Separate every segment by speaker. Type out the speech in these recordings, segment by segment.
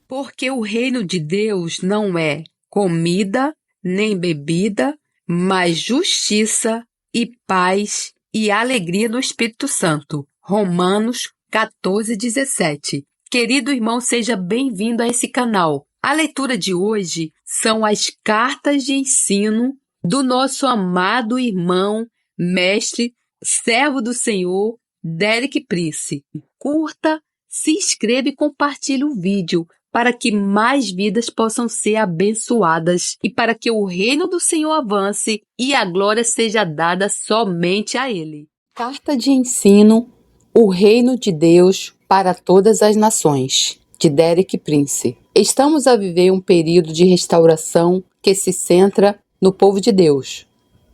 Speaker 1: Porque o reino de Deus não é comida nem bebida, mas justiça e paz e alegria no Espírito Santo. Romanos 14:17. Querido irmão, seja bem-vindo a esse canal. A leitura de hoje são as cartas de ensino do nosso amado irmão, mestre, servo do Senhor, Derek Prince. Curta, se inscreva e compartilhe o vídeo para que mais vidas possam ser abençoadas e para que o reino do Senhor avance e a glória seja dada somente a Ele. Carta de ensino, o reino de Deus para todas as nações, de Derek Prince. Estamos a viver um período de restauração que se centra no povo de Deus.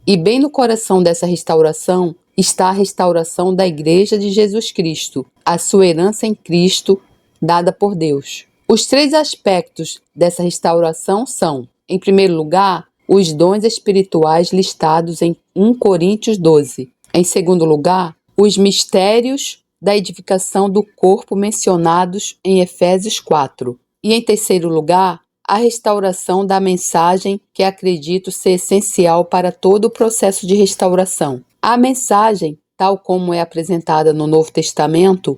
Speaker 1: E bem no coração dessa restauração está a restauração da Igreja de Jesus Cristo, a sua herança em Cristo dada por Deus. Os 3 aspectos dessa restauração são, em primeiro lugar, os dons espirituais listados em 1 Coríntios 12. Em segundo lugar, os mistérios da edificação do corpo mencionados em Efésios 4. E em terceiro lugar, a restauração da mensagem que acredito ser essencial para todo o processo de restauração. A mensagem, tal como é apresentada no Novo Testamento,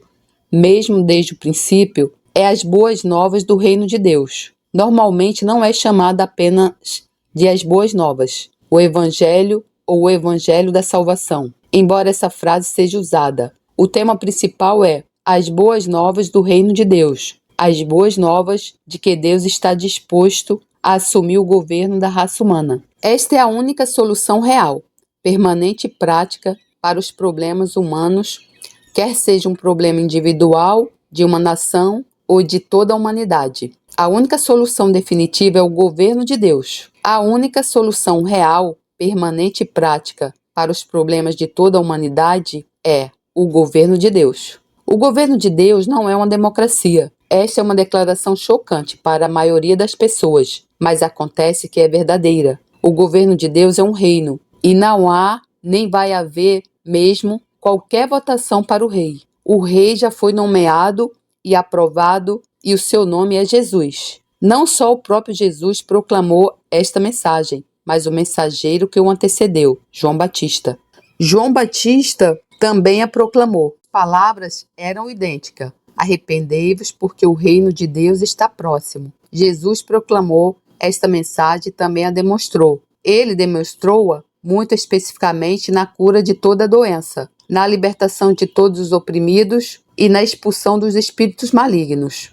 Speaker 1: mesmo desde o princípio, é as boas novas do reino de Deus. Normalmente não é chamada apenas de as boas novas, o evangelho ou o evangelho da salvação, embora essa frase seja usada. O tema principal é as boas novas do reino de Deus, as boas novas de que Deus está disposto a assumir o governo da raça humana. Esta é a única solução real, permanente e prática para os problemas humanos, quer seja um problema individual, de uma nação ou de toda a humanidade. A única solução definitiva é o governo de Deus. A única solução real, permanente e prática para os problemas de toda a humanidade é o governo de Deus. O governo de Deus não é uma democracia. Esta é uma declaração chocante para a maioria das pessoas, mas acontece que é verdadeira. O governo de Deus é um reino, e não há, nem vai haver mesmo, qualquer votação para o rei. O rei já foi nomeado e aprovado, e o seu nome é Jesus. Não só o próprio Jesus proclamou esta mensagem, mas o mensageiro que o antecedeu, João Batista. João Batista também a proclamou. As palavras eram idênticas. Arrependei-vos, porque o reino de Deus está próximo. Jesus proclamou esta mensagem e também a demonstrou. Ele demonstrou-a muito especificamente na cura de toda doença, na libertação de todos os oprimidos e na expulsão dos espíritos malignos.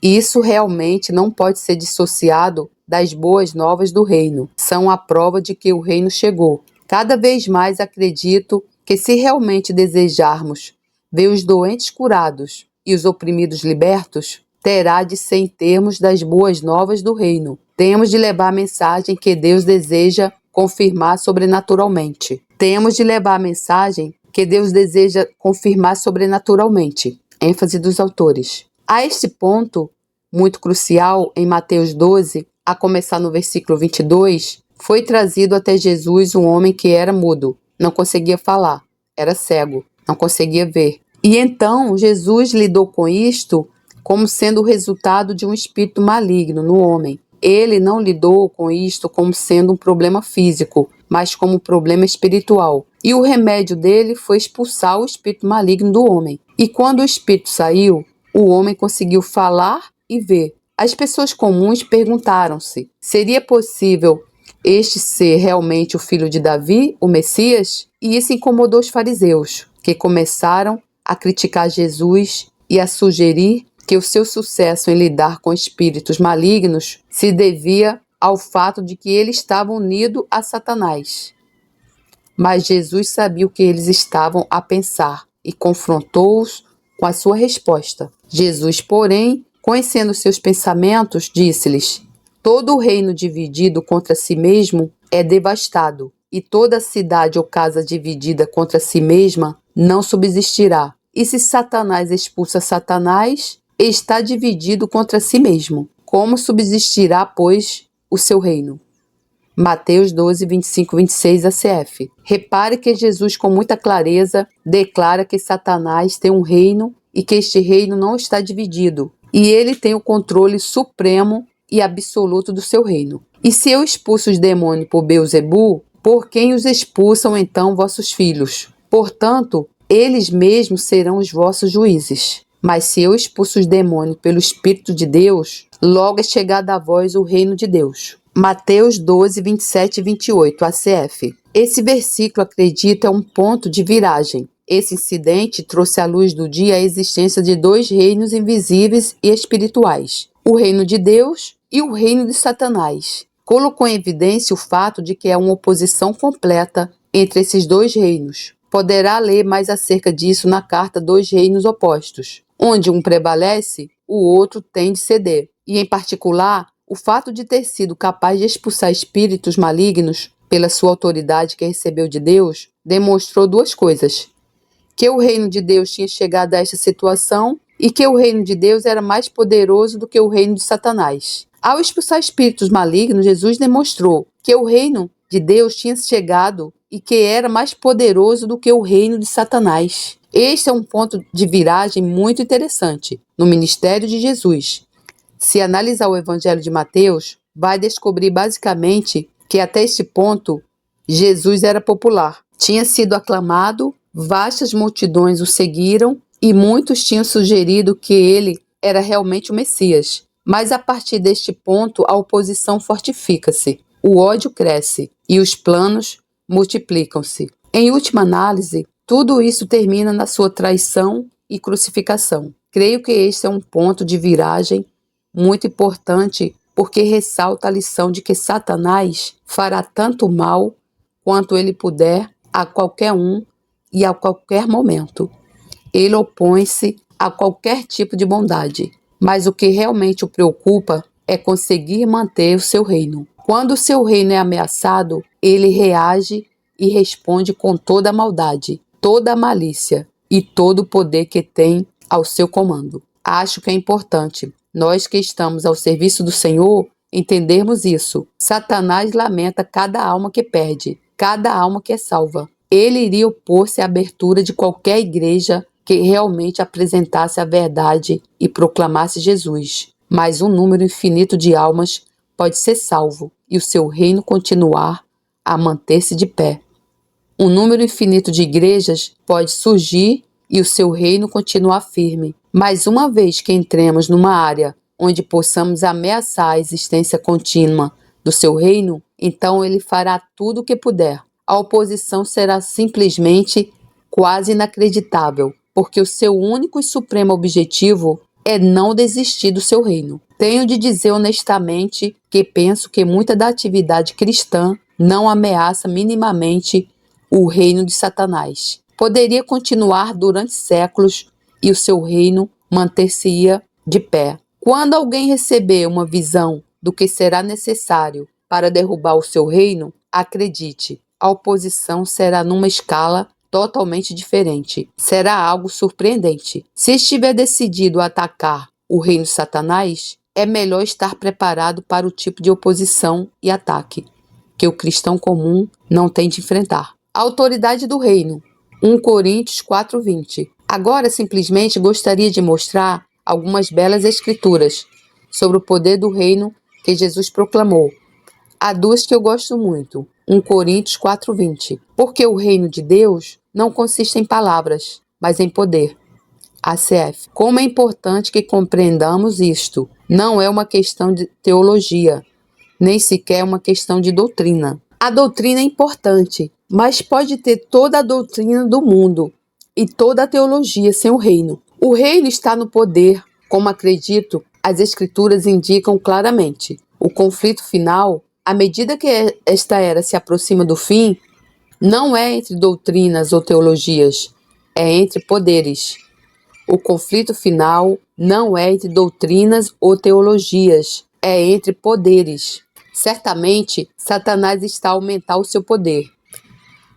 Speaker 1: Isso realmente não pode ser dissociado das boas novas do reino. São a prova de que o reino chegou. Cada vez mais acredito que, se realmente desejarmos ver os doentes curados e os oprimidos libertos, terá de ser em termos das boas novas do reino. Temos de levar a mensagem que Deus deseja confirmar sobrenaturalmente. Temos de levar a mensagem que Deus deseja confirmar sobrenaturalmente. ênfase dos autores. A este ponto, muito crucial, em Mateus 12, a começar no versículo 22, foi trazido até Jesus um homem que era mudo, não conseguia falar, era cego, não conseguia ver. E então Jesus lidou com isto como sendo o resultado de um espírito maligno no homem. Ele não lidou com isto como sendo um problema físico, mas como um problema espiritual. E o remédio dele foi expulsar o espírito maligno do homem. E quando o espírito saiu, o homem conseguiu falar e ver. As pessoas comuns perguntaram-se: seria possível este ser realmente o filho de Davi, o Messias? E isso incomodou os fariseus, que começaram a criticar Jesus e a sugerir que o seu sucesso em lidar com espíritos malignos se devia ao fato de que ele estava unido a Satanás. Mas Jesus sabia o que eles estavam a pensar e confrontou-os com a sua resposta. Jesus, porém, conhecendo seus pensamentos, disse-lhes: todo o reino dividido contra si mesmo é devastado, e toda cidade ou casa dividida contra si mesma não subsistirá. E se Satanás expulsa Satanás, está dividido contra si mesmo. Como subsistirá, pois, o seu reino? Mateus 12, 25, 26 ACF. Repare que Jesus, com muita clareza, declara que Satanás tem um reino e que este reino não está dividido. e ele tem o controle supremo e absoluto do seu reino. E se eu expulso os demônios por Beelzebu, por quem os expulsam então vossos filhos? Portanto, eles mesmos serão os vossos juízes. Mas se eu expulso os demônios pelo Espírito de Deus, logo é chegado a vós o reino de Deus. Mateus 12, 27 e 28, ACF. Esse versículo, acredito, é um ponto de viragem. Esse incidente trouxe à luz do dia a existência de dois reinos invisíveis e espirituais: o reino de Deus e o reino de Satanás. Colocou em evidência o fato de que há uma oposição completa entre esses dois reinos. Poderá ler mais acerca disso na carta Dois Reinos Opostos, onde um prevalece, o outro tem de ceder. E, em particular, o fato de ter sido capaz de expulsar espíritos malignos pela sua autoridade que recebeu de Deus, demonstrou duas coisas: que o reino de Deus tinha chegado a esta situação e que o reino de Deus era mais poderoso do que o reino de Satanás. Ao expulsar espíritos malignos, Jesus demonstrou que o reino de Deus tinha chegado e que era mais poderoso do que o reino de Satanás. Este é um ponto de viragem muito interessante no ministério de Jesus. Se analisar o Evangelho de Mateus, vai descobrir basicamente que até este ponto Jesus era popular. Tinha sido aclamado, vastas multidões o seguiram e muitos tinham sugerido que ele era realmente o Messias. Mas a partir deste ponto, a oposição fortifica-se, o ódio cresce e os planos multiplicam-se. Em última análise, tudo isso termina na sua traição e crucificação. Creio que este é um ponto de viragem muito importante, porque ressalta a lição de que Satanás fará tanto mal quanto ele puder a qualquer um e a qualquer momento. Ele opõe-se a qualquer tipo de bondade, mas o que realmente o preocupa é conseguir manter o seu reino. Quando o seu reino é ameaçado, ele reage e responde com toda a maldade, toda a malícia e todo o poder que tem ao seu comando. Acho que é importante nós que estamos ao serviço do Senhor entendermos isso. Satanás lamenta cada alma que perde, cada alma que é salva. Ele iria opor-se à abertura de qualquer igreja que realmente apresentasse a verdade e proclamasse Jesus. Mas um número infinito de almas pode ser salvo e o seu reino continuar a manter-se de pé. Um número infinito de igrejas pode surgir e o seu reino continuar firme. Mas uma vez que entremos numa área onde possamos ameaçar a existência contínua do seu reino, então ele fará tudo o que puder. A oposição será simplesmente quase inacreditável, porque o seu único e supremo objetivo é não desistir do seu reino. Tenho de dizer honestamente que penso que muita da atividade cristã não ameaça minimamente o reino de Satanás. Poderia continuar durante séculos e o seu reino manter-se-ia de pé. Quando alguém receber uma visão do que será necessário para derrubar o seu reino, acredite, a oposição será numa escala totalmente diferente. Será algo surpreendente. Se estiver decidido a atacar o reino de Satanás, é melhor estar preparado para o tipo de oposição e ataque que o cristão comum não tem de enfrentar. A autoridade do reino. 1 Coríntios 4:20. Agora, simplesmente gostaria de mostrar algumas belas escrituras sobre o poder do reino que Jesus proclamou. Há duas que eu gosto muito. 1 Coríntios 4:20. Porque o reino de Deus não consiste em palavras, mas em poder. ACF. Como é importante que compreendamos isto. Não é uma questão de teologia, nem sequer uma questão de doutrina. A doutrina é importante, mas pode ter toda a doutrina do mundo e toda a teologia sem o reino. O reino está no poder, como acredito, as escrituras indicam claramente. O conflito final, à medida que esta era se aproxima do fim, não é entre doutrinas ou teologias, é entre poderes. O conflito final não é entre doutrinas ou teologias, é entre poderes. Certamente, Satanás está a aumentar o seu poder,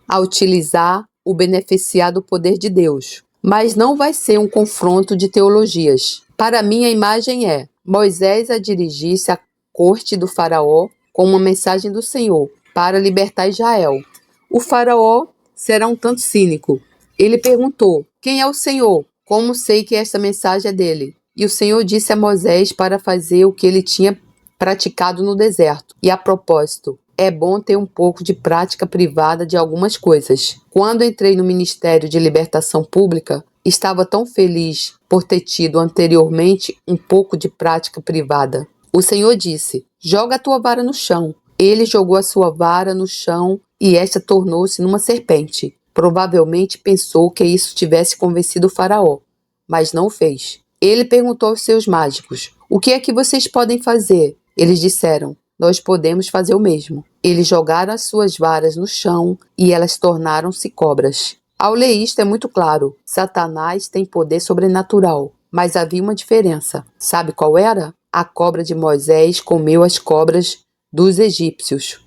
Speaker 1: a utilizar o beneficiar do poder de Deus. Mas não vai ser um confronto de teologias. Para mim, a imagem é Moisés a dirigir-se à corte do faraó com uma mensagem do Senhor para libertar Israel. O faraó será um tanto cínico. Ele perguntou: quem é o Senhor? Como sei que esta mensagem é dele? E o Senhor disse a Moisés para fazer o que ele tinha praticado no deserto. E a propósito, é bom ter um pouco de prática privada de algumas coisas. Quando entrei no Ministério de Libertação Pública, estava tão feliz por ter tido anteriormente um pouco de prática privada. O Senhor disse: joga a tua vara no chão. Ele jogou a sua vara no chão e esta tornou-se numa serpente. Provavelmente pensou que isso tivesse convencido o faraó, mas não o fez. Ele perguntou aos seus mágicos: o que é que vocês podem fazer? Eles disseram: nós podemos fazer o mesmo. Eles jogaram as suas varas no chão e elas tornaram-se cobras. Ao ler isto é muito claro: Satanás tem poder sobrenatural, mas havia uma diferença. Sabe qual era? A cobra de Moisés comeu as cobras dos egípcios.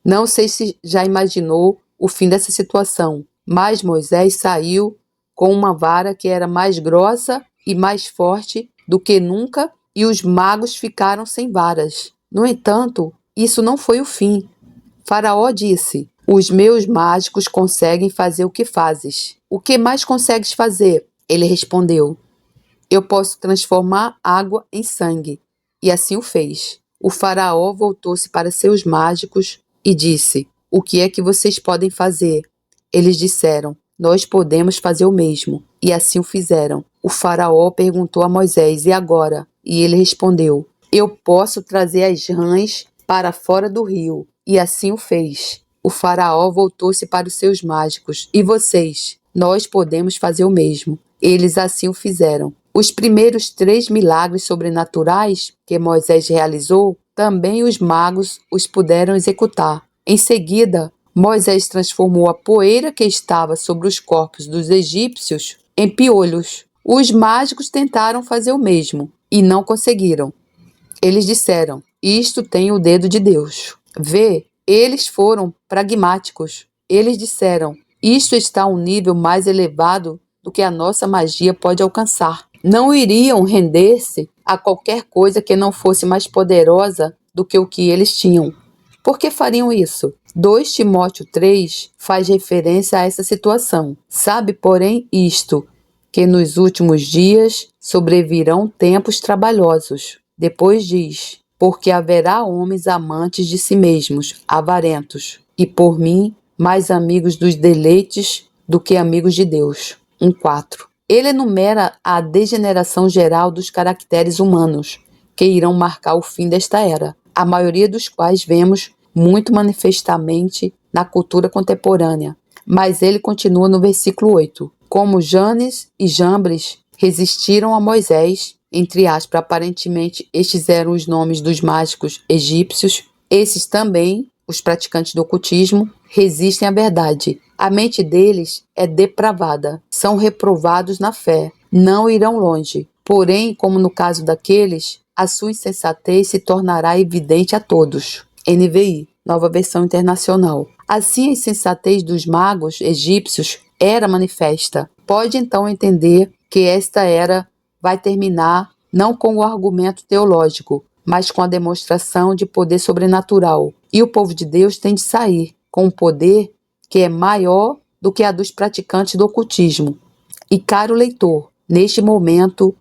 Speaker 1: Não sei se já imaginou o fim dessa situação, mas Moisés saiu com uma vara que era mais grossa e mais forte do que nunca, e os magos ficaram sem varas. No entanto, isso não foi o fim. Faraó disse: os meus mágicos conseguem fazer o que fazes. O que mais consegues fazer? Ele respondeu: eu posso transformar água em sangue. E assim o fez. O faraó voltou-se para seus mágicos e disse: o que é que vocês podem fazer? Eles disseram: nós podemos fazer o mesmo. E assim o fizeram. O faraó perguntou a Moisés: e agora? E ele respondeu: eu posso trazer as rãs para fora do rio. E assim o fez. O faraó voltou-se para os seus mágicos: e vocês? Nós podemos fazer o mesmo. Eles assim o fizeram. Os primeiros 3 milagres sobrenaturais que Moisés realizou, também os magos os puderam executar. Em seguida, Moisés transformou a poeira que estava sobre os corpos dos egípcios em piolhos. Os mágicos tentaram fazer o mesmo e não conseguiram. Eles disseram: isto tem o dedo de Deus. Vê, eles foram pragmáticos. Eles disseram: isto está a um nível mais elevado do que a nossa magia pode alcançar. Não iriam render-se a qualquer coisa que não fosse mais poderosa do que o que eles tinham. Por que fariam isso? 2 Timóteo 3 faz referência a essa situação. Sabe, porém, isto, que nos últimos dias sobrevirão tempos trabalhosos. Depois diz: porque haverá homens amantes de si mesmos, avarentos, e por mim, mais amigos dos deleites do que amigos de Deus. 1:4. Ele enumera a degeneração geral dos caracteres humanos, que irão marcar o fim desta era, a maioria dos quais vemos muito manifestamente na cultura contemporânea. Mas ele continua no versículo 8. Como Janes e Jambres resistiram a Moisés, entre aspas, aparentemente estes eram os nomes dos mágicos egípcios, esses também, os praticantes do ocultismo, resistem à verdade. A mente deles é depravada, são reprovados na fé, não irão longe. Porém, como no caso daqueles, a sua insensatez se tornará evidente a todos. NVI, Nova Versão Internacional. Assim, a insensatez dos magos egípcios era manifesta. Pode então entender que esta era vai terminar não com o argumento teológico, mas com a demonstração de poder sobrenatural. E o povo de Deus tem de sair com um poder que é maior do que a dos praticantes do ocultismo. E, caro leitor, neste momento,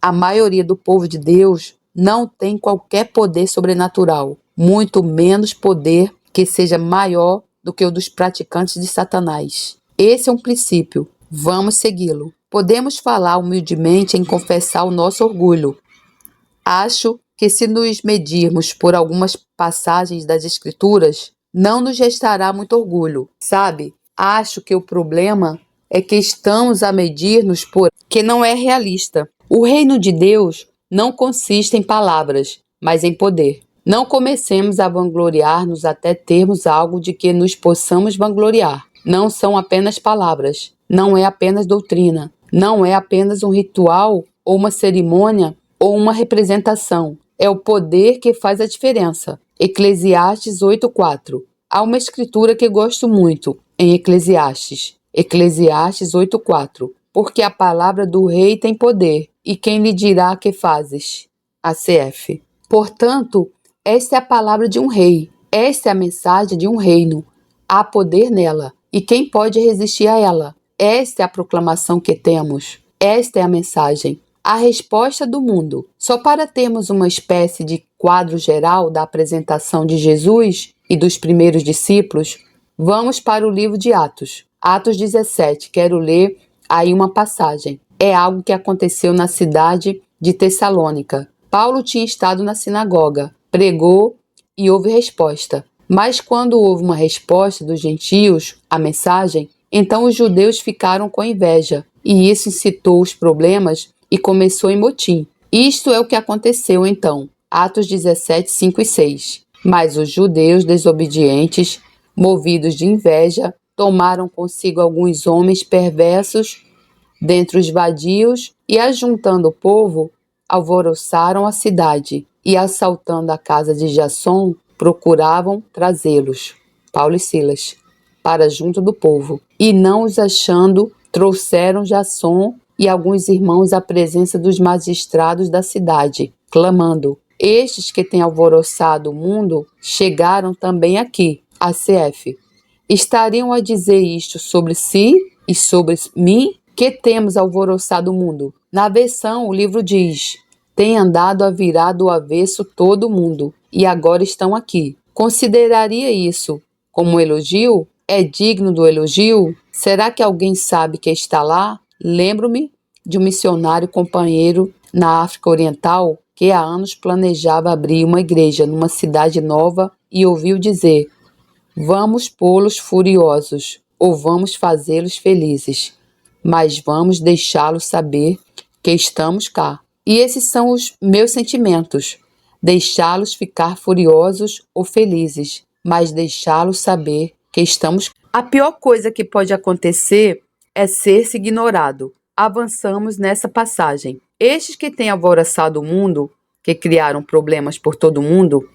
Speaker 1: a maioria do povo de Deus não tem qualquer poder sobrenatural, muito menos poder que seja maior do que o dos praticantes de Satanás. Esse é um princípio, vamos segui-lo. Podemos falar humildemente em confessar o nosso orgulho. Acho que se nos medirmos por algumas passagens das Escrituras, não nos restará muito orgulho, sabe? Acho que o problema é que estamos a medir-nos por que não é realista. O reino de Deus não consiste em palavras, mas em poder. Não comecemos a vangloriar-nos até termos algo de que nos possamos vangloriar. Não são apenas palavras, não é apenas doutrina, não é apenas um ritual ou uma cerimônia ou uma representação. É o poder que faz a diferença. Eclesiastes 8:4. Há uma escritura que gosto muito em Eclesiastes. Eclesiastes 8:4. Porque a palavra do rei tem poder, e quem lhe dirá que fazes? ACF. Portanto, esta é a palavra de um rei. Esta é a mensagem de um reino. Há poder nela. E quem pode resistir a ela? Esta é a proclamação que temos. Esta é a mensagem. A resposta do mundo. Só para termos uma espécie de quadro geral da apresentação de Jesus e dos primeiros discípulos, vamos para o livro de Atos. Atos 17, quero ler aí uma passagem. É algo que aconteceu na cidade de Tessalônica. Paulo tinha estado na sinagoga, pregou e houve resposta. Mas quando houve uma resposta dos gentios à mensagem, então os judeus ficaram com inveja, e isso incitou os problemas e começou em motim. Isto é o que aconteceu então. Atos 17, 5 e 6. Mas os judeus desobedientes, movidos de inveja, tomaram consigo alguns homens perversos dentre os vadios e, ajuntando o povo, alvoroçaram a cidade e, assaltando a casa de Jasson, procuravam trazê-los, Paulo e Silas, para junto do povo. E não os achando, trouxeram Jasson e alguns irmãos à presença dos magistrados da cidade, clamando: estes que têm alvoroçado o mundo chegaram também aqui, ACF. Estariam a dizer isto sobre si e sobre mim, que temos alvoroçado o mundo? Na versão, o livro diz: tem andado a virar do avesso todo o mundo, e agora estão aqui. Consideraria isso como um elogio? É digno do elogio? Será que alguém sabe que está lá? Lembro-me de um missionário companheiro na África Oriental que há anos planejava abrir uma igreja numa cidade nova e ouviu dizer: vamos pô-los furiosos ou vamos fazê-los felizes, mas vamos deixá-los saber que estamos cá. E esses são os meus sentimentos: deixá-los ficar furiosos ou felizes, mas deixá-los saber que estamos cá. A pior coisa que pode acontecer é ser-se ignorado. Avançamos nessa passagem. Estes que têm alvoroçado o mundo, que criaram problemas por todo o mundo,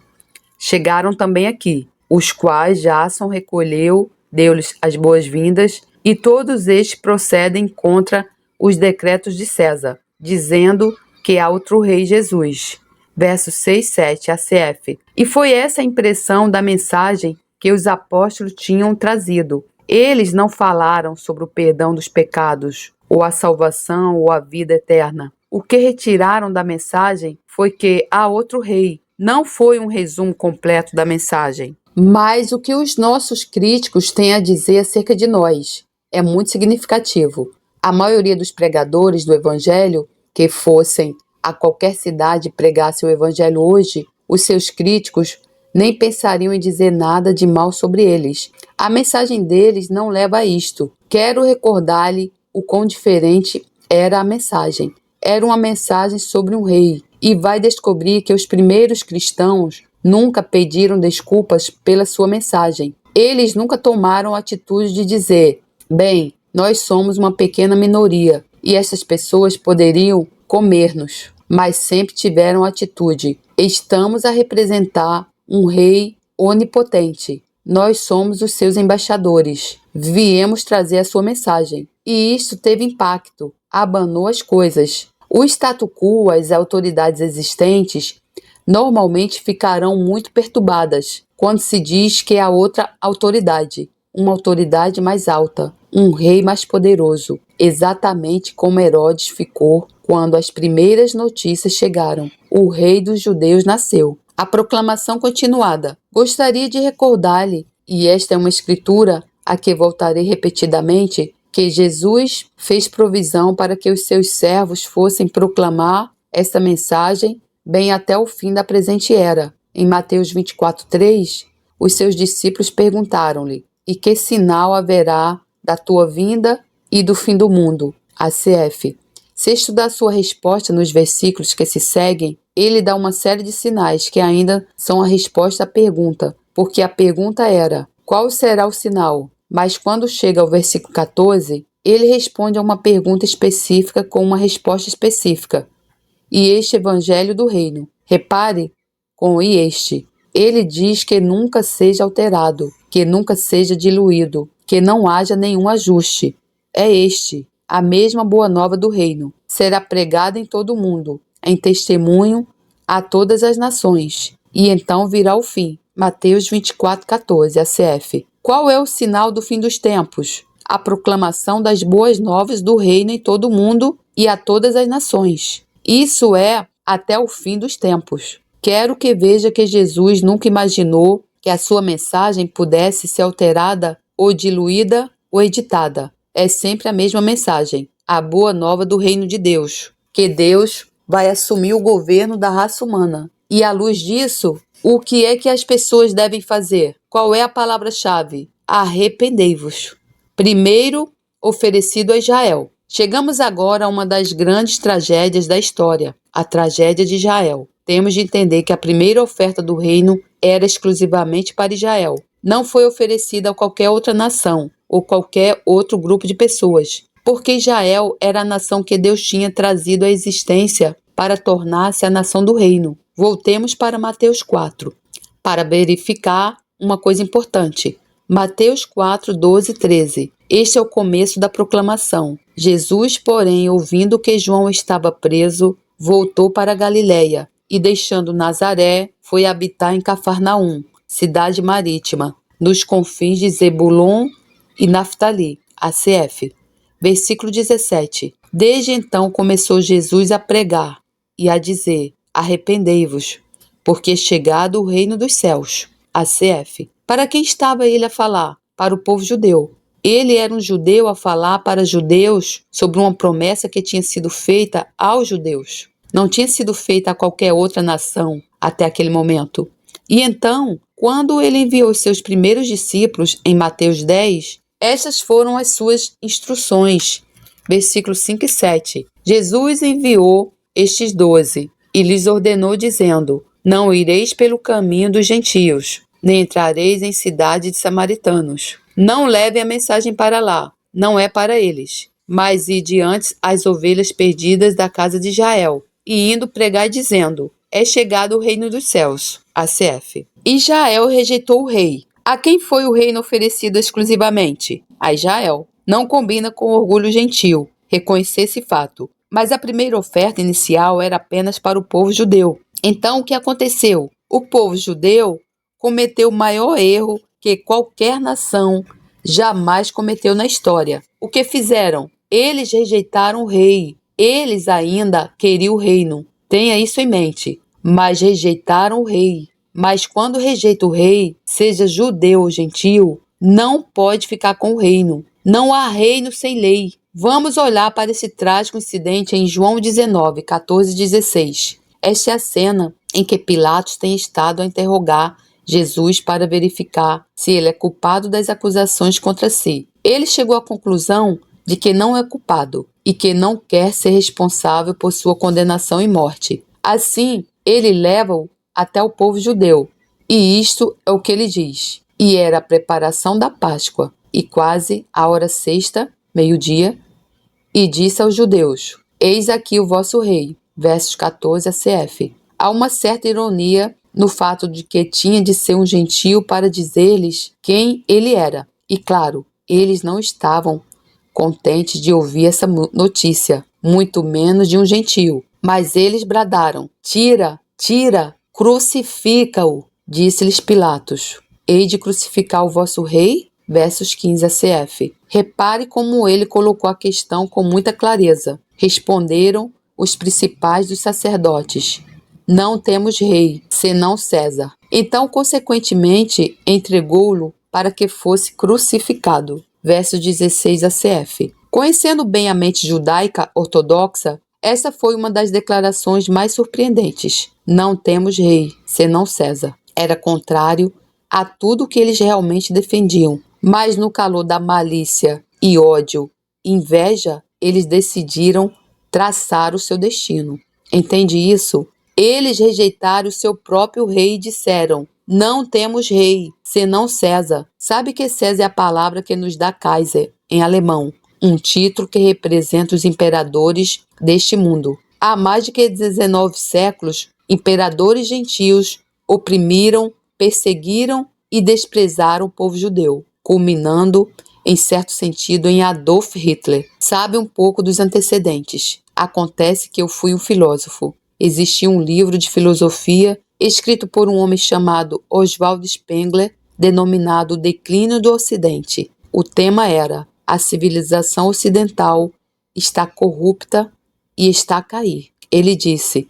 Speaker 1: chegaram também aqui, os quais Jasson recolheu, deu-lhes as boas-vindas, e todos estes procedem contra os decretos de César, dizendo que há outro rei, Jesus. Versos 6, 7, ACF. E foi essa a impressão da mensagem que os apóstolos tinham trazido. Eles não falaram sobre o perdão dos pecados, ou a salvação, ou a vida eterna. O que retiraram da mensagem foi que há outro rei. Não foi um resumo completo da mensagem. Mas o que os nossos críticos têm a dizer acerca de nós é muito significativo. A maioria dos pregadores do Evangelho, que fossem a qualquer cidade e pregassem o Evangelho hoje, os seus críticos nem pensariam em dizer nada de mal sobre eles. A mensagem deles não leva a isto. Quero recordar-lhe o quão diferente era a mensagem. Era uma mensagem sobre um rei. E vai descobrir que os primeiros cristãos nunca pediram desculpas pela sua mensagem. Eles nunca tomaram a atitude de dizer: bem, nós somos uma pequena minoria e essas pessoas poderiam comer-nos. Mas sempre tiveram a atitude: estamos a representar um rei onipotente. Nós somos os seus embaixadores. Viemos trazer a sua mensagem. E isso teve impacto. Abanou as coisas. O statu quo, as autoridades existentes, normalmente ficarão muito perturbadas quando se diz que há outra autoridade, uma autoridade mais alta, um rei mais poderoso, exatamente como Herodes ficou quando as primeiras notícias chegaram. O rei dos judeus nasceu. A proclamação continuada. Gostaria de recordar-lhe, e esta é uma escritura a que voltarei repetidamente, que Jesus fez provisão para que os seus servos fossem proclamar esta mensagem bem até o fim da presente era. Em Mateus 24:3, os seus discípulos perguntaram-lhe: e que sinal haverá da tua vinda e do fim do mundo? ACF. Se estudar sua resposta nos versículos que se seguem, ele dá uma série de sinais que ainda são a resposta à pergunta, porque a pergunta era: qual será o sinal? Mas quando chega ao versículo 14, ele responde a uma pergunta específica com uma resposta específica. E este evangelho do reino. Repare com "e este". Ele diz que nunca seja alterado, que nunca seja diluído, que não haja nenhum ajuste. É este, a mesma boa nova do reino. Será pregada em todo o mundo, em testemunho a todas as nações. E então virá o fim. Mateus 24:14, ACF. Qual é o sinal do fim dos tempos? A proclamação das boas novas do reino em todo o mundo e a todas as nações. Isso é até o fim dos tempos. Quero que veja que Jesus nunca imaginou que a sua mensagem pudesse ser alterada ou diluída ou editada. É sempre a mesma mensagem, a boa nova do reino de Deus, que Deus vai assumir o governo da raça humana. E à luz disso, o que é que as pessoas devem fazer? Qual é a palavra-chave? Arrependei-vos. Primeiro oferecido a Israel. Chegamos agora a uma das grandes tragédias da história, a tragédia de Israel. Temos de entender que a primeira oferta do reino era exclusivamente para Israel. Não foi oferecida a qualquer outra nação ou qualquer outro grupo de pessoas, porque Israel era a nação que Deus tinha trazido à existência para tornar-se a nação do reino. Voltemos para Mateus 4, para verificar uma coisa importante. Mateus 4, 12 e 13. Este é o começo da proclamação. Jesus, porém, ouvindo que João estava preso, voltou para a Galiléia e, deixando Nazaré, foi habitar em Cafarnaum, cidade marítima, nos confins de Zebulon e Naftali, ACF. Versículo 17. Desde então começou Jesus a pregar e a dizer: arrependei-vos, porque é chegado o reino dos céus. ACF. Para quem estava ele a falar? Para o povo judeu. Ele era um judeu a falar para judeus sobre uma promessa que tinha sido feita aos judeus. Não tinha sido feita a qualquer outra nação até aquele momento. E então, quando ele enviou os seus primeiros discípulos, em Mateus 10, estas foram as suas instruções. Versículos 5 e 7. Jesus enviou estes 12 e lhes ordenou, dizendo: não ireis pelo caminho dos gentios, nem entrareis em cidade de samaritanos. Não levem a mensagem para lá, não é para eles. Mas ide antes as ovelhas perdidas da casa de Israel, e indo pregai dizendo: é chegado o reino dos céus. ACF. Israel rejeitou o rei. A quem foi o reino oferecido exclusivamente? A Israel. Não combina com o orgulho gentil reconhecer esse fato. Mas a primeira oferta inicial era apenas para o povo judeu. Então, o que aconteceu? O povo judeu cometeu o maior erro que qualquer nação jamais cometeu na história. O que fizeram? Eles rejeitaram o rei. Eles ainda queriam o reino. Tenha isso em mente. Mas rejeitaram o rei. Mas quando rejeita o rei, seja judeu ou gentil, não pode ficar com o reino. Não há reino sem lei. Vamos olhar para esse trágico incidente em João 19, 14 e 16. Esta é a cena em que Pilatos tem estado a interrogar Jesus para verificar se ele é culpado das acusações contra si. Ele chegou à conclusão de que não é culpado e que não quer ser responsável por sua condenação e morte. Assim, ele leva-o até o povo judeu. E isto é o que ele diz. E era a preparação da Páscoa, e quase a hora sexta, meio-dia, e disse aos judeus: eis aqui o vosso rei. Versos 14 a CF. Há uma certa ironia no fato de que tinha de ser um gentio para dizer-lhes quem ele era. E claro, eles não estavam contentes de ouvir essa notícia, muito menos de um gentio. Mas eles bradaram: tira, tira, crucifica-o, disse-lhes Pilatos. Hei de crucificar o vosso rei? Versos 15 a CF. Repare como ele colocou a questão com muita clareza. Responderam os principais dos sacerdotes: não temos rei, senão César. Então, consequentemente, entregou-lo para que fosse crucificado. Verso 16 a CF. Conhecendo bem a mente judaica ortodoxa, essa foi uma das declarações mais surpreendentes. Não temos rei, senão César. Era contrário a tudo que eles realmente defendiam. Mas no calor da malícia e ódio, inveja, eles decidiram traçar o seu destino. Entende isso? Eles rejeitaram o seu próprio rei e disseram: não temos rei, senão César. Sabe que César é a palavra que nos dá Kaiser, em alemão, um título que representa os imperadores deste mundo. Há mais de 19 séculos, imperadores gentios oprimiram, perseguiram e desprezaram o povo judeu, culminando, em certo sentido, em Adolf Hitler. Sabe um pouco dos antecedentes. Acontece que eu fui um filósofo. Existia um livro de filosofia escrito por um homem chamado Oswald Spengler, denominado O Declínio do Ocidente. O tema era: a civilização ocidental está corrupta e está a cair. Ele disse: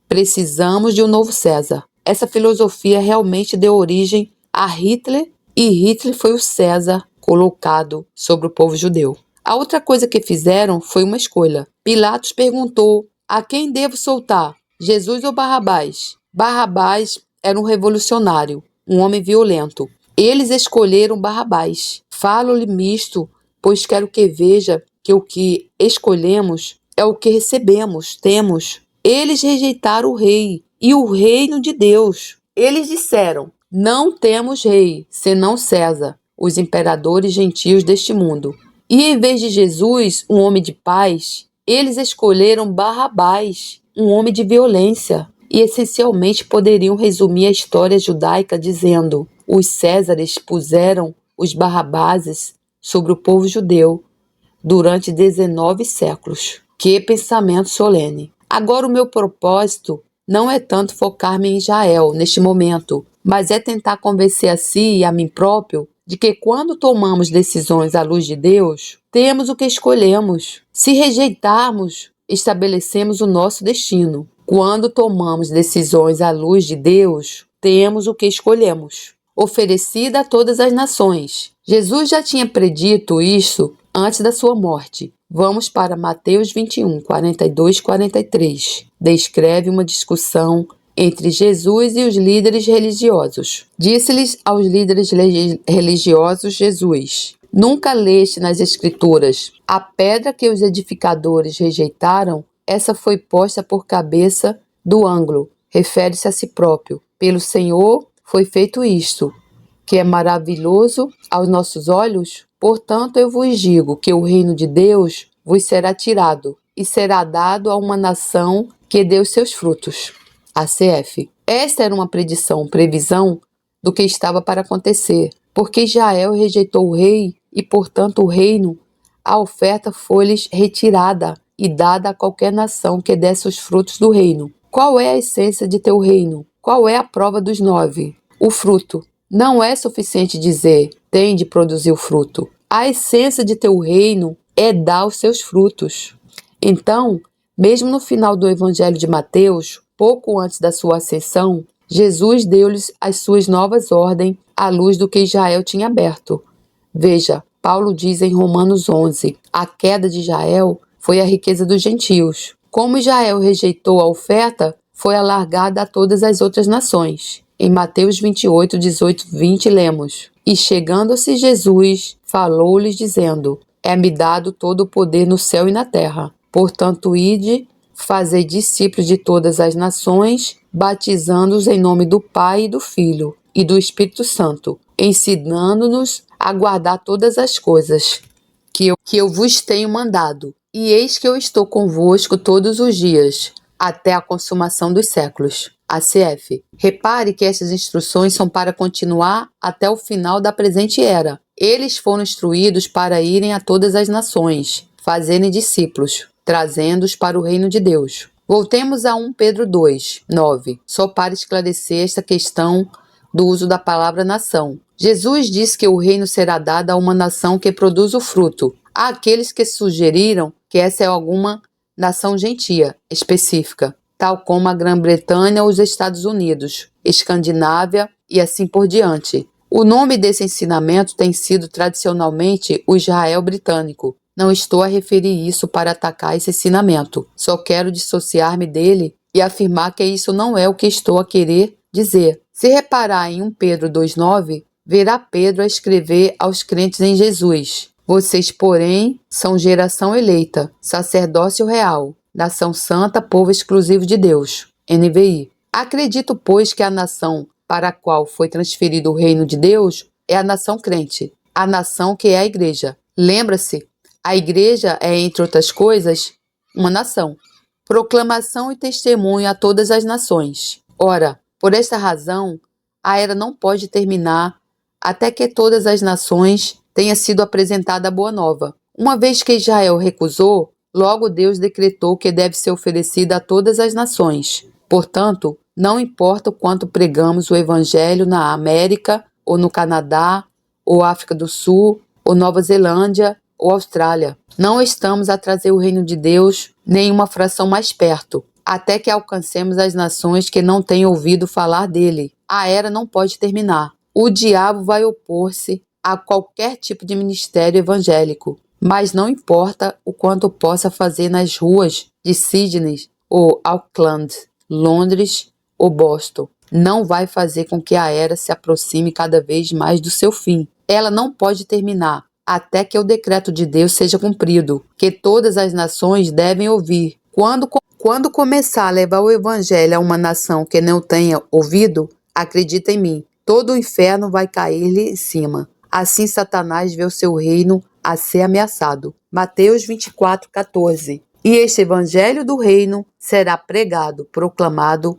Speaker 1: precisamos de um novo César. Essa filosofia realmente deu origem a Hitler, e Hitler foi o César colocado sobre o povo judeu. A outra coisa que fizeram foi uma escolha. Pilatos perguntou: a quem devo soltar, Jesus ou Barrabás? Barrabás era um revolucionário, um homem violento. Eles escolheram Barrabás. Falo-lhe misto, pois quero que veja que o que escolhemos é o que recebemos, temos. Eles rejeitaram o rei e o reino de Deus. Eles disseram: não temos rei, senão César, os imperadores gentios deste mundo. E em vez de Jesus, um homem de paz, eles escolheram Barrabás, um homem de violência. E essencialmente poderiam resumir a história judaica dizendo: os Césares puseram os Barrabáses sobre o povo judeu durante 19 séculos. Que pensamento solene! Agora o meu propósito não é tanto focar-me em Israel neste momento, mas é tentar convencer a si e a mim próprio de que quando tomamos decisões à luz de Deus, temos o que escolhemos. Se rejeitarmos, estabelecemos o nosso destino. Quando tomamos decisões à luz de Deus, temos o que escolhemos. Oferecida a todas as nações. Jesus já tinha predito isso antes da sua morte. Vamos para Mateus 21, 42 e 43. Descreve uma discussão entre Jesus e os líderes religiosos. Disse-lhes aos líderes religiosos Jesus: nunca leste nas Escrituras: a pedra que os edificadores rejeitaram, essa foi posta por cabeça do ângulo. Refere-se a si próprio. Pelo Senhor foi feito isto, que é maravilhoso aos nossos olhos. Portanto, eu vos digo que o reino de Deus vos será tirado e será dado a uma nação que dê os seus frutos. ACF. Esta era uma previsão do que estava para acontecer, porque Israel rejeitou o rei e, portanto, o reino, a oferta foi-lhes retirada e dada a qualquer nação que desse os frutos do reino. Qual é a essência de teu reino? Qual é a prova dos 9? O fruto. Não é suficiente dizer: tem de produzir o fruto. A essência de teu reino é dar os seus frutos. Então, mesmo no final do Evangelho de Mateus, pouco antes da sua ascensão, Jesus deu-lhes as suas novas ordens à luz do que Israel tinha aberto. Veja, Paulo diz em Romanos 11, a queda de Israel foi a riqueza dos gentios. Como Israel rejeitou a oferta, foi alargada a todas as outras nações. Em Mateus 28, 18, 20, lemos: e chegando-se Jesus, falou-lhes dizendo: é-me dado todo o poder no céu e na terra. Portanto, ide, fazei discípulos de todas as nações, batizando-os em nome do Pai e do Filho e do Espírito Santo, ensinando-nos a guardar todas as coisas que eu vos tenho mandado. E eis que eu estou convosco todos os dias, até a consumação dos séculos. ACF. Repare que essas instruções são para continuar até o final da presente era. Eles foram instruídos para irem a todas as nações, fazerem discípulos, trazendo-os para o reino de Deus. Voltemos a 1 Pedro 2, 9, só para esclarecer esta questão do uso da palavra nação. Jesus disse que o reino será dado a uma nação que produz o fruto. Há aqueles que sugeriram que essa é alguma nação gentia específica, tal como a Grã-Bretanha ou os Estados Unidos, Escandinávia e assim por diante. O nome desse ensinamento tem sido tradicionalmente o Israel britânico. Não estou a referir isso para atacar esse ensinamento. Só quero dissociar-me dele e afirmar que isso não é o que estou a querer dizer. Se reparar em 1 Pedro 2,9, verá Pedro a escrever aos crentes em Jesus: vocês, porém, são geração eleita, sacerdócio real, nação santa, povo exclusivo de Deus. NVI. Acredito, pois, que a nação para a qual foi transferido o reino de Deus é a nação crente, a nação que é a igreja. Lembra-se, a igreja é, entre outras coisas, uma nação. Proclamação e testemunho a todas as nações. Ora, por esta razão, a era não pode terminar até que todas as nações tenha sido apresentada a boa nova. Uma vez que Israel recusou, logo Deus decretou que deve ser oferecida a todas as nações. Portanto, não importa o quanto pregamos o Evangelho na América, ou no Canadá, ou África do Sul, ou Nova Zelândia, ou Austrália. Não estamos a trazer o reino de Deus nem uma fração mais perto, até que alcancemos as nações que não têm ouvido falar dele. A era não pode terminar. O diabo vai opor-se a qualquer tipo de ministério evangélico, mas não importa o quanto possa fazer nas ruas de Sydney ou Auckland, Londres ou Boston. Não vai fazer com que a era se aproxime cada vez mais do seu fim. Ela não pode terminar até que o decreto de Deus seja cumprido, que todas as nações devem ouvir. Quando começar a levar o evangelho a uma nação que não tenha ouvido, acredita em mim, todo o inferno vai cair-lhe em cima. Assim Satanás vê o seu reino a ser ameaçado. Mateus 24:14. E este evangelho do reino será pregado, proclamado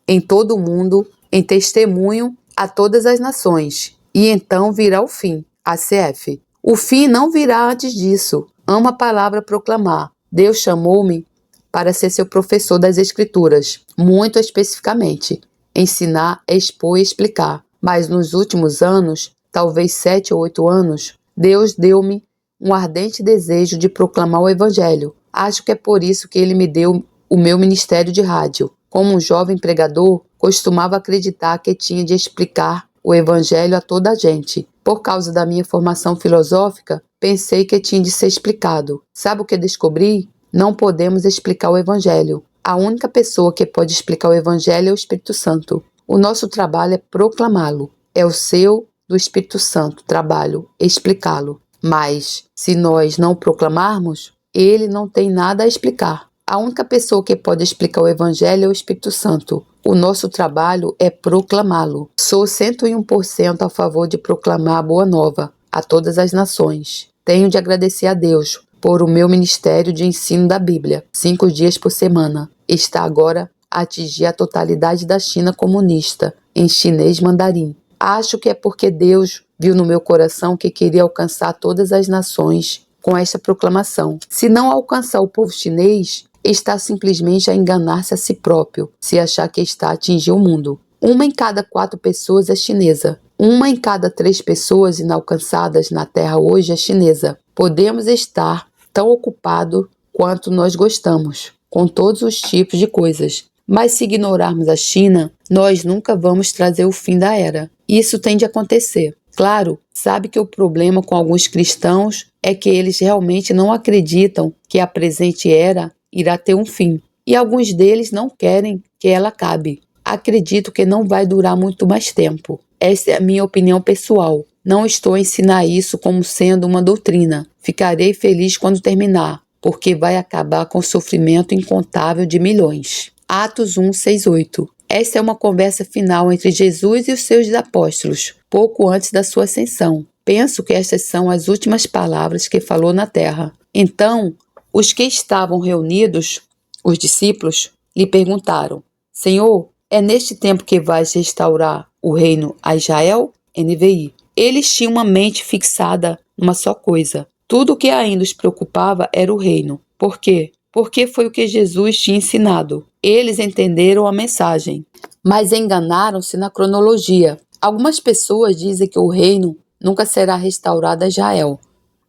Speaker 1: em todo o mundo, em testemunho a todas as nações. E então virá o fim. ACF. O fim não virá antes disso. Amo a palavra proclamar. Deus chamou-me para ser seu professor das Escrituras, muito especificamente. Ensinar, expor e explicar. Mas nos últimos anos, talvez 7 ou 8 anos, Deus deu-me um ardente desejo de proclamar o Evangelho. Acho que é por isso que Ele me deu o meu ministério de rádio. Como um jovem pregador, costumava acreditar que tinha de explicar o Evangelho a toda a gente. Por causa da minha formação filosófica, pensei que tinha de ser explicado. Sabe o que descobri? Não podemos explicar o Evangelho. A única pessoa que pode explicar o Evangelho é o Espírito Santo. O nosso trabalho é proclamá-lo. É o seu, do Espírito Santo, trabalho, explicá-lo. Mas, se nós não proclamarmos, ele não tem nada a explicar. A única pessoa que pode explicar o Evangelho é o Espírito Santo. O nosso trabalho é proclamá-lo. Sou 101% a favor de proclamar a Boa Nova a todas as nações. Tenho de agradecer a Deus por o meu ministério de ensino da Bíblia, 5 dias por semana. Está agora a atingir a totalidade da China comunista, em chinês mandarim. Acho que é porque Deus viu no meu coração que queria alcançar todas as nações com esta proclamação. Se não alcançar o povo chinês, está simplesmente a enganar-se a si próprio, se achar que está a atingir o mundo. 1 em cada 4 pessoas é chinesa. 1 em cada 3 pessoas inalcançadas na Terra hoje é chinesa. Podemos estar tão ocupados quanto nós gostamos, com todos os tipos de coisas. Mas se ignorarmos a China, nós nunca vamos trazer o fim da era. Isso tem de acontecer. Claro, sabe que o problema com alguns cristãos é que eles realmente não acreditam que a presente era irá ter um fim. E alguns deles não querem que ela acabe. Acredito que não vai durar muito mais tempo. Essa é a minha opinião pessoal. Não estou a ensinar isso como sendo uma doutrina. Ficarei feliz quando terminar, porque vai acabar com o sofrimento incontável de milhões. Atos 1, 6, 8. Essa é uma conversa final entre Jesus e os seus apóstolos, pouco antes da sua ascensão. Penso que estas são as últimas palavras que falou na terra. Então, os que estavam reunidos, os discípulos, lhe perguntaram: Senhor, é neste tempo que vais restaurar o reino a Israel? NVI. Eles tinham uma mente fixada numa só coisa. Tudo o que ainda os preocupava era o reino. Por quê? Porque foi o que Jesus tinha ensinado. Eles entenderam a mensagem, mas enganaram-se na cronologia. Algumas pessoas dizem que o reino nunca será restaurado a Israel.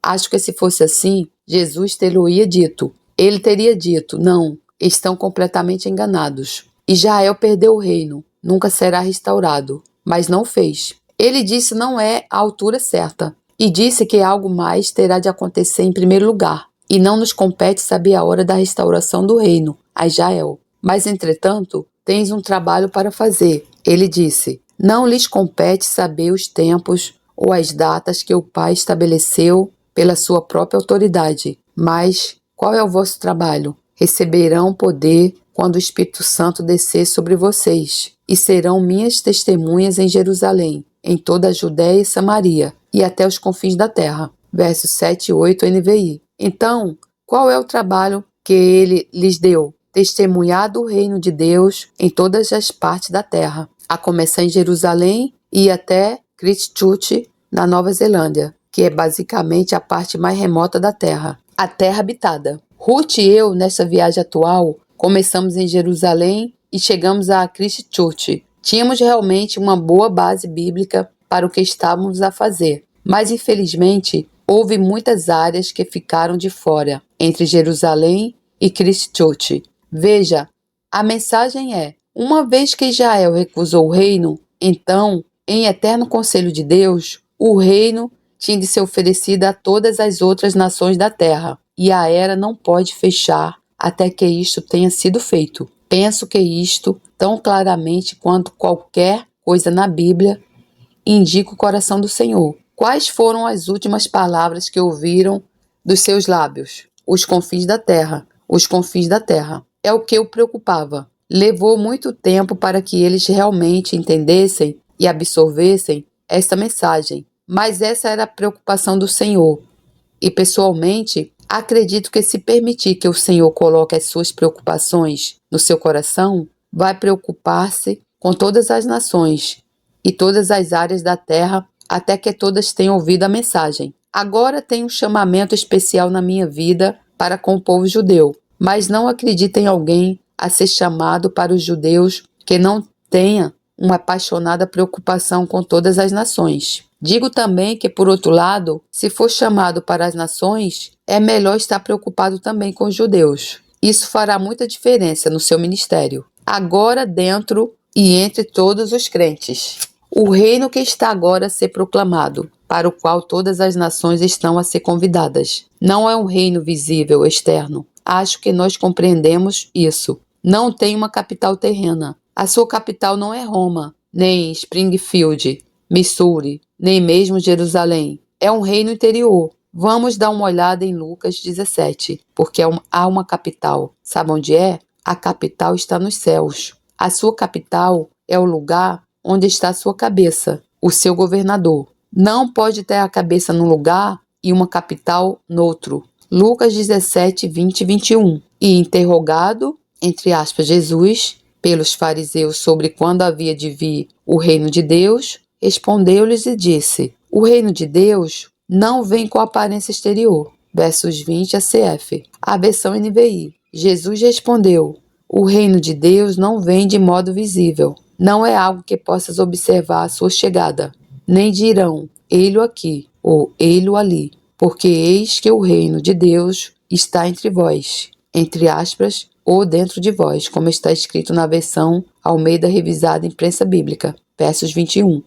Speaker 1: Acho que se fosse assim, Jesus teria dito. Ele teria dito, não, estão completamente enganados. Israel perdeu o reino, nunca será restaurado, mas não fez. Ele disse não é a altura certa, e disse que algo mais terá de acontecer em primeiro lugar, e não nos compete saber a hora da restauração do reino, a Israel. Mas, entretanto, tens um trabalho para fazer. Ele disse, não lhes compete saber os tempos ou as datas que o Pai estabeleceu pela sua própria autoridade. Mas qual é o vosso trabalho? Receberão poder quando o Espírito Santo descer sobre vocês, e serão minhas testemunhas em Jerusalém, em toda a Judéia e Samaria, e até os confins da terra. Versos 7 e 8 NVI. Então, qual é o trabalho que ele lhes deu? Testemunhar do reino de Deus em todas as partes da terra, a começar em Jerusalém e até Christchurch, na Nova Zelândia, que é basicamente a parte mais remota da terra, a terra habitada. Ruth e eu, nessa viagem atual, começamos em Jerusalém e chegamos a Christchurch. Tínhamos realmente uma boa base bíblica para o que estávamos a fazer, mas infelizmente houve muitas áreas que ficaram de fora, entre Jerusalém e Christchurch. Veja, a mensagem é: uma vez que Israel recusou o reino, então, em eterno conselho de Deus, o reino tinha de ser oferecido a todas as outras nações da terra, e a era não pode fechar até que isto tenha sido feito. Penso que isto, tão claramente quanto qualquer coisa na Bíblia, indica o coração do Senhor. Quais foram as últimas palavras que ouviram dos seus lábios? Os confins da terra. Os confins da terra. É o que o preocupava. Levou muito tempo para que eles realmente entendessem e absorvessem esta mensagem. Mas essa era a preocupação do Senhor. E, pessoalmente, acredito que se permitir que o Senhor coloque as suas preocupações no seu coração, vai preocupar-se com todas as nações e todas as áreas da terra, até que todas tenham ouvido a mensagem. Agora tenho um chamamento especial na minha vida para com o povo judeu, mas não acredito em alguém a ser chamado para os judeus que não tenha uma apaixonada preocupação com todas as nações. Digo também que, por outro lado, se for chamado para as nações, é melhor estar preocupado também com os judeus. Isso fará muita diferença no seu ministério, agora dentro e entre todos os crentes. O reino que está agora a ser proclamado, para o qual todas as nações estão a ser convidadas, não é um reino visível, externo. Acho que nós compreendemos isso. Não tem uma capital terrena. A sua capital não é Roma, nem Springfield, Missouri, nem mesmo Jerusalém. É um reino interior. Vamos dar uma olhada em Lucas 17, porque há uma capital. Sabe onde é? A capital está nos céus. A sua capital é o lugar onde está a sua cabeça, o seu governador. Não pode ter a cabeça num lugar e uma capital noutro. Lucas 17, 20 e 21. E interrogado, entre aspas, Jesus, pelos fariseus sobre quando havia de vir o reino de Deus, respondeu-lhes e disse: o reino de Deus não vem com aparência exterior. Versos 20 a CF. A versão NVI. Jesus respondeu: o reino de Deus não vem de modo visível. Não é algo que possas observar a sua chegada. Nem dirão, ei-lo aqui, ou ei-lo ali. Porque eis que o reino de Deus está entre vós. Entre aspas, ou dentro de vós, como está escrito na versão Almeida Revisada Imprensa Bíblica. Versos 21.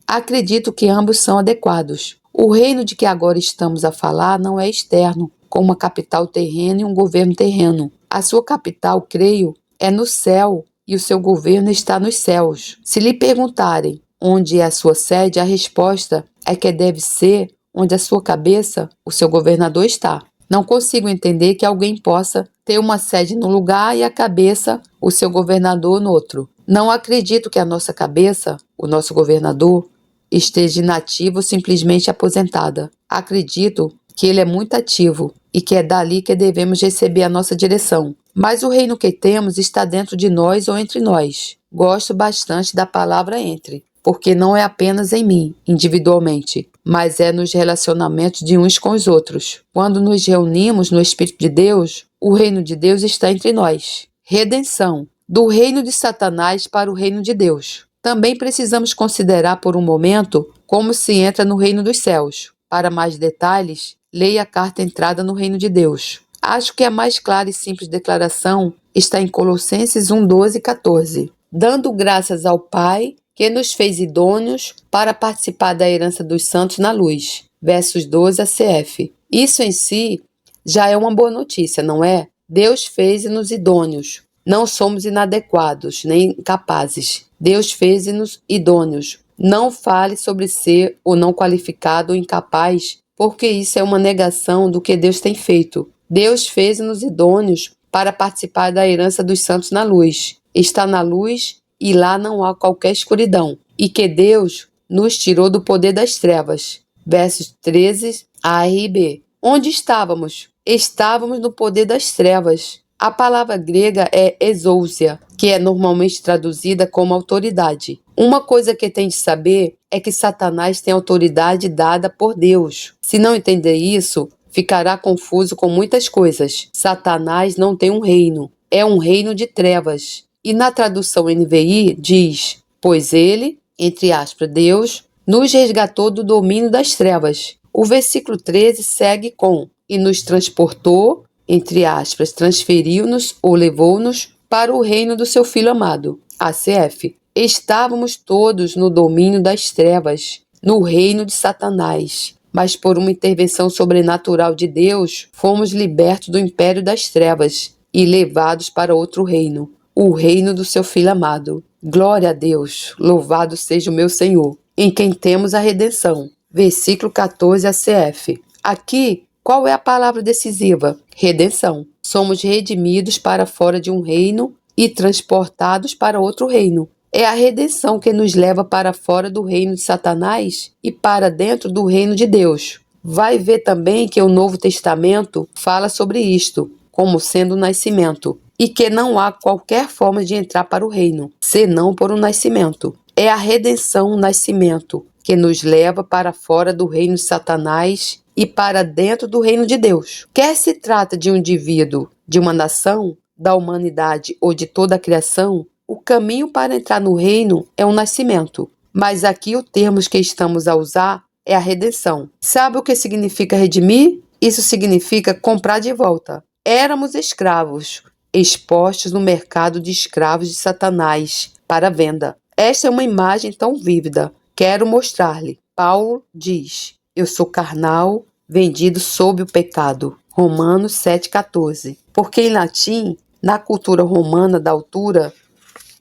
Speaker 1: Acredito que ambos são adequados. O reino de que agora estamos a falar não é externo, com uma capital terrena e um governo terreno. A sua capital, creio, é no céu e o seu governo está nos céus. Se lhe perguntarem onde é a sua sede, a resposta é que deve ser onde a sua cabeça, o seu governador, está. Não consigo entender que alguém possa ter uma sede num lugar e a cabeça, o seu governador, no outro. Não acredito que a nossa cabeça, o nosso governador, esteja inativo ou simplesmente aposentada. Acredito que ele é muito ativo e que é dali que devemos receber a nossa direção. Mas o reino que temos está dentro de nós ou entre nós. Gosto bastante da palavra entre, porque não é apenas em mim, individualmente, mas é nos relacionamentos de uns com os outros. Quando nos reunimos no Espírito de Deus, o reino de Deus está entre nós. Redenção. Do reino de Satanás para o reino de Deus. Também precisamos considerar por um momento como se entra no reino dos céus. Para mais detalhes, leia a carta entrada no reino de Deus. Acho que a mais clara e simples declaração está em Colossenses 1, 12 e 14. Dando graças ao Pai, que nos fez idôneos para participar da herança dos santos na luz. Versos 12 a CF. Isso em si já é uma boa notícia, não é? Deus fez-nos idôneos. Não somos inadequados, nem incapazes. Deus fez-nos idôneos. Não fale sobre ser ou não qualificado ou incapaz, porque isso é uma negação do que Deus tem feito. Deus fez-nos idôneos para participar da herança dos santos na luz. Está na luz e lá não há qualquer escuridão. E que Deus nos tirou do poder das trevas. Versos 13 a e b. Onde estávamos? Estávamos no poder das trevas. A palavra grega é exousia, que é normalmente traduzida como autoridade. Uma coisa que tem de saber é que Satanás tem autoridade dada por Deus. Se não entender isso, ficará confuso com muitas coisas. Satanás não tem um reino, é um reino de trevas. E na tradução NVI diz, pois ele, entre aspas, Deus, nos resgatou do domínio das trevas. O versículo 13 segue com: e nos transportou, entre aspas, transferiu-nos ou levou-nos para o reino do seu Filho amado. ACF. Estávamos todos no domínio das trevas, no reino de Satanás, mas por uma intervenção sobrenatural de Deus, fomos libertos do império das trevas e levados para outro reino, o reino do seu Filho amado. Glória a Deus, louvado seja o meu Senhor, em quem temos a redenção. Versículo 14 ACF. Aqui, qual é a palavra decisiva? Redenção. Somos redimidos para fora de um reino e transportados para outro reino. É a redenção que nos leva para fora do reino de Satanás e para dentro do reino de Deus. Vai ver também que o Novo Testamento fala sobre isto, como sendo o nascimento, e que não há qualquer forma de entrar para o reino, senão por um nascimento. É a redenção, o nascimento, que nos leva para fora do reino de Satanás e para dentro do reino de Deus. Quer se trata de um indivíduo, de uma nação, da humanidade ou de toda a criação, o caminho para entrar no reino é o nascimento. Mas aqui o termo que estamos a usar é a redenção. Sabe o que significa redimir? Isso significa comprar de volta. Éramos escravos, expostos no mercado de escravos de Satanás para venda. Esta é uma imagem tão vívida. Quero mostrar-lhe. Paulo diz: eu sou carnal, vendido sob o pecado. Romanos 7,14. Porque em latim, na cultura romana da altura,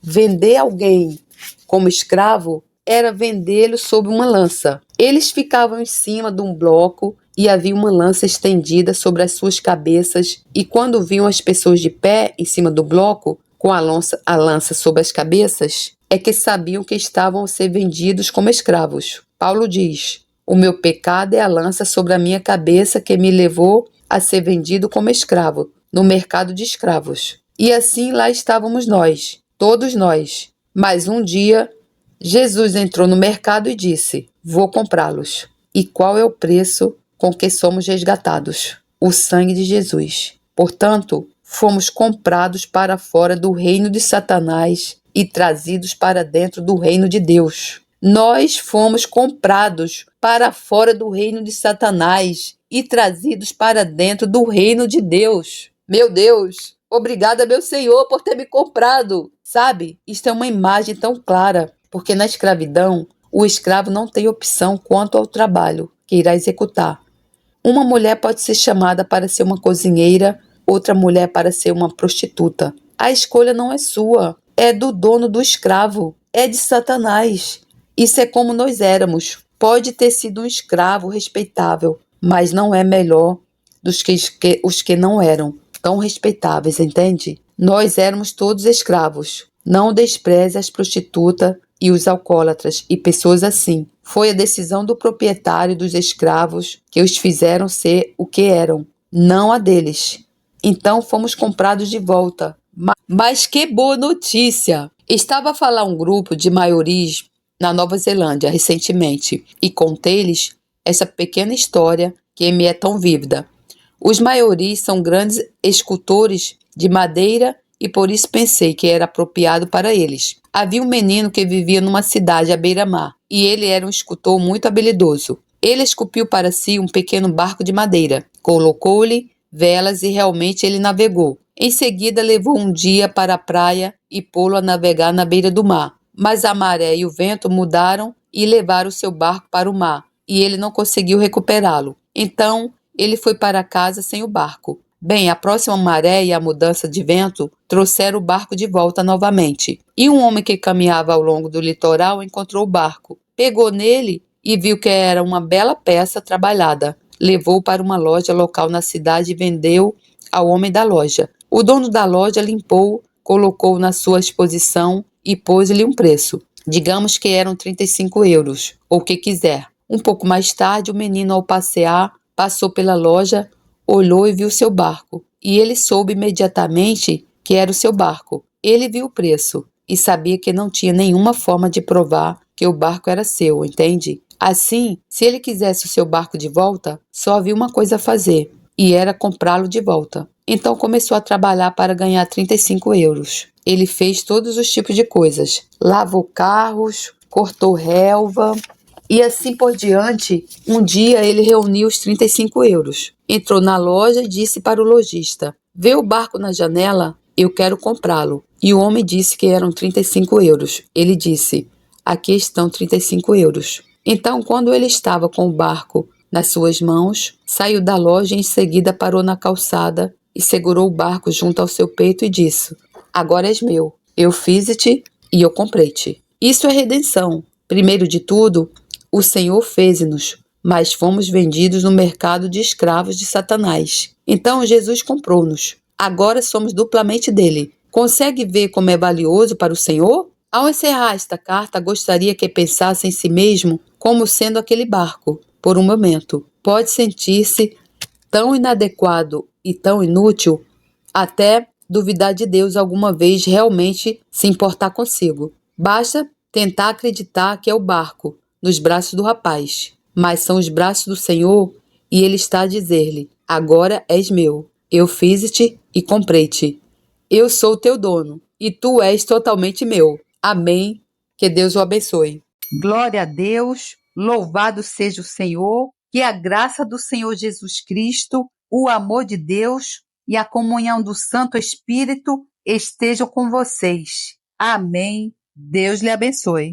Speaker 1: vender alguém como escravo era vendê-lo sob uma lança. Eles ficavam em cima de um bloco e havia uma lança estendida sobre as suas cabeças, e quando viam as pessoas de pé em cima do bloco, com a lança sobre as cabeças, é que sabiam que estavam a ser vendidos como escravos. Paulo diz: o meu pecado é a lança sobre a minha cabeça que me levou a ser vendido como escravo, no mercado de escravos. E assim lá estávamos nós, todos nós. Mas um dia, Jesus entrou no mercado e disse: vou comprá-los. E qual é o preço com que somos resgatados? O sangue de Jesus. Portanto, fomos comprados para fora do reino de Satanás e trazidos para dentro do reino de Deus. Nós fomos comprados para fora do reino de Satanás e trazidos para dentro do reino de Deus. Meu Deus, obrigada, meu Senhor, por ter me comprado. Sabe, isto é uma imagem tão clara, porque na escravidão, o escravo não tem opção quanto ao trabalho que irá executar. Uma mulher pode ser chamada para ser uma cozinheira, outra mulher para ser uma prostituta. A escolha não é sua, é do dono do escravo, é de Satanás. Isso é como nós éramos. Pode ter sido um escravo respeitável, mas não é melhor dos que os que não eram tão respeitáveis, entende? Nós éramos todos escravos. Não despreze as prostitutas e os alcoólatras e pessoas assim. Foi a decisão do proprietário dos escravos que os fizeram ser o que eram, não a deles. Então fomos comprados de volta. Mas que boa notícia! Estava a falar um grupo de maioris na Nova Zelândia recentemente e contei-lhes essa pequena história que me é tão vívida. Os maioris são grandes escultores de madeira e por isso pensei que era apropriado para eles. Havia um menino que vivia numa cidade à beira-mar e ele era um escultor muito habilidoso. Ele esculpiu para si um pequeno barco de madeira, colocou-lhe velas e realmente ele navegou. Em seguida levou um dia para a praia e pô-lo a navegar na beira do mar. Mas a maré e o vento mudaram e levaram seu barco para o mar e ele não conseguiu recuperá-lo. Então ele foi para casa sem o barco. Bem, a próxima maré e a mudança de vento trouxeram o barco de volta novamente. E um homem que caminhava ao longo do litoral encontrou o barco. Pegou nele e viu que era uma bela peça trabalhada. Levou para uma loja local na cidade e vendeu ao homem da loja. O dono da loja limpou, colocou na sua exposição e pôs-lhe um preço. Digamos que eram 35 euros, ou o que quiser. Um pouco mais tarde, o menino, ao passear, passou pela loja, olhou e viu seu barco. E ele soube imediatamente que era o seu barco. Ele viu o preço e sabia que não tinha nenhuma forma de provar que o barco era seu, entende? Assim, se ele quisesse o seu barco de volta, só havia uma coisa a fazer, e era comprá-lo de volta. Então começou a trabalhar para ganhar 35 euros. Ele fez todos os tipos de coisas. Lavou carros, cortou relva, E assim por diante. Um dia ele reuniu os 35 euros. Entrou na loja e disse para o lojista: vê o barco na janela? Eu quero comprá-lo. E o homem disse que eram 35 euros. Ele disse: aqui estão 35 euros. Então, quando ele estava com o barco nas suas mãos, saiu da loja e em seguida parou na calçada e segurou o barco junto ao seu peito e disse: agora és meu. Eu fiz-te e eu comprei-te. Isso é redenção. Primeiro de tudo, o Senhor fez-nos, mas fomos vendidos no mercado de escravos de Satanás. Então Jesus comprou-nos. Agora somos duplamente dele. Consegue ver como é valioso para o Senhor? Ao encerrar esta carta, gostaria que pensasse em si mesmo como sendo aquele barco. Por um momento, pode sentir-se tão inadequado e tão inútil, até duvidar de Deus alguma vez realmente se importar consigo. Basta tentar acreditar que é o barco nos braços do rapaz, mas são os braços do Senhor e ele está a dizer-lhe: agora és meu, eu fiz-te e comprei-te. Eu sou o teu dono e tu és totalmente meu. Amém. Que Deus o abençoe. Glória a Deus, louvado seja o Senhor, que a graça do Senhor Jesus Cristo, o amor de Deus e a comunhão do Santo Espírito estejam com vocês. Amém. Deus lhe abençoe.